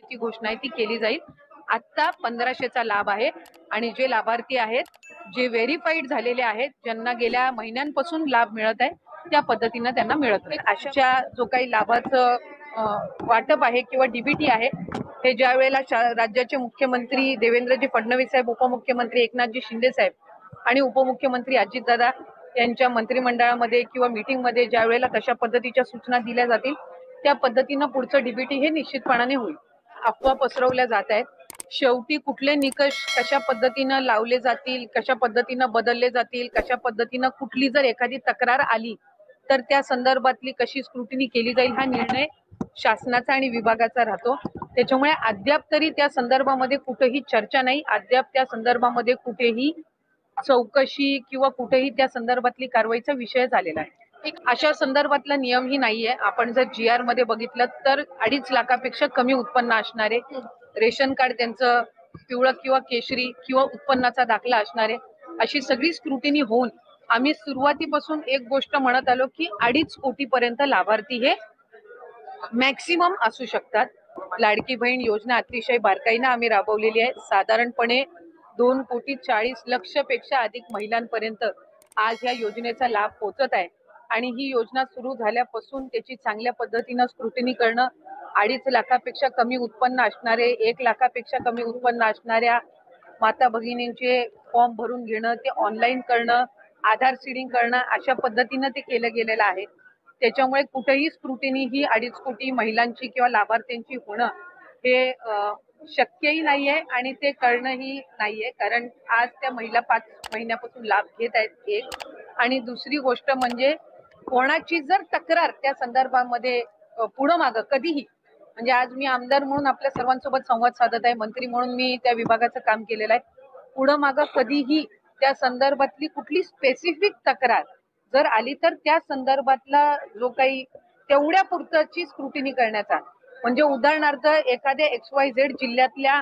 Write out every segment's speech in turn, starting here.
ची घोषणा आहे ती केली जाईल। आता 1500चा लाभ आहे आणि जे लाभार्थी आहेत, जे व्हेरिफाईड झालेले आहेत, ज्यांना गेल्या महिन्यांपासून लाभ मिळत आहे, त्या पद्धतीने त्यांना मिळत आहे। अशा जो काही लाभाचं वाटप आहे किंवा डीबीटी आहे, हे ज्या वेळेला राज्याचे मुख्यमंत्री देवेंद्रजी फडणवीस साहेब, उपमुख्यमंत्री एकनाथजी शिंदे साहेब आणि उपमुख्यमंत्री अजितदादा यांच्या मंत्रिमंडळामध्ये किंवा मीटिंगमध्ये ज्या वेळेला तशा पद्धतीच्या सूचना दिल्या जातील, त्या पद्धतीनं पुढचं डीबीटी हे निश्चितपणाने होईल। अफवा पसरवल्या जात आहेत। शेवटी कुठले निकष कशा पद्धतीनं लावले जातील, कशा पद्धतीनं बदलले जातील, कशा पद्धतीनं कुठली जर एखादी तक्रार आली तर त्या संदर्भातली कशी स्क्रुटिनी केली जाईल, हा निर्णय शासनाचा आणि विभागाचा राहतो। त्याच्यामुळे अद्याप तरी त्या संदर्भामध्ये कुठेही चर्चा नाही, अद्याप त्या संदर्भामध्ये कुठेही चौकशी किंवा कुठेही त्या संदर्भातली कारवाईचा विषय झालेला आहे। अशा संदर्भातला नियमही नाहीये। आपण जर GR मध्ये बघितलं तर 2.5 लाखापेक्षा कमी उत्पन्न असणारे, रेशन कार्ड त्यांचं पिवळं किंवा केशरी किंवा उत्पन्नाचा दाखला असणारे, अशी सगळी स्क्रुटिनी होऊन आम्ही सुरुवातीपासून एक गोष्ट म्हणत आलो की 2.5 कोटीपर्यंत लाभार्थी हे मॅक्सिमम असू शकतात। लाडकी बहीण योजना अतिशय बारकाईने आम्ही राबवलेली आहे। साधारणपणे 2,40,00,00,000 पेक्षा अधिक महिलांपर्यंत आज या योजनेचा लाभ पोहोचत आहे आणि ही योजना सुरू झाल्यापासून त्याची चांगल्या पद्धतीनं स्क्रुटिनी करणं, 2.5 लाखापेक्षा कमी उत्पन्न असणारे, 1 लाखापेक्षा कमी उत्पन्न असणाऱ्या माता भगिनींचे फॉर्म भरून घेणं, ते ऑनलाईन करणं, आधार सीडिंग करणं, अशा पद्धतीनं ते केलं गेलेलं आहे। त्याच्यामुळे कुठेही स्क्रुटिनी ही 2.5 कोटी महिलांची किंवा लाभार्थ्यांची होणं हे शक्यही नाहीये आणि ते करणंही नाहीये, कारण आज त्या महिला 5 महिन्यापासून लाभ घेत आहेत एक। आणि दुसरी गोष्ट म्हणजे कोणाची जर तक्रार त्या संदर्भामध्ये पुढं मागं कधीही, म्हणजे आज मी आमदार म्हणून आपल्या सर्वांसोबत संवाद साधत आहे, मंत्री म्हणून मी त्या विभागाचं काम केलेलं आहे, पुढं मागं कधीही त्या संदर्भातली कुठली स्पेसिफिक तक्रार जर आली तर त्या संदर्भातला जो काही तेवढ्या पुरतची स्क्रुटिनी करण्याचा, म्हणजे उदाहरणार्थ एखाद्या XYZ जिल्ह्यातल्या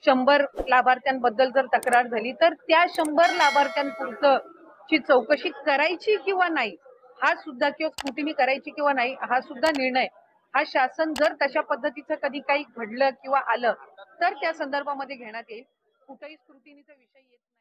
100 लाभार्थ्यांबद्दल जर तक्रार झाली तर त्या 100 लाभार्थ्यांपुरतची चौकशी करायची किंवा नाही हा सुद्धा, किंवा स्क्रुटिनी करायची किंवा नाही हा सुद्धा निर्णय हा शासन जर तशा पद्धतीचं कधी काही घडलं किंवा आलं तर त्या संदर्भामध्ये घेण्यात येईल। कुठेही स्क्रुटिनीचा विषय येत नाही।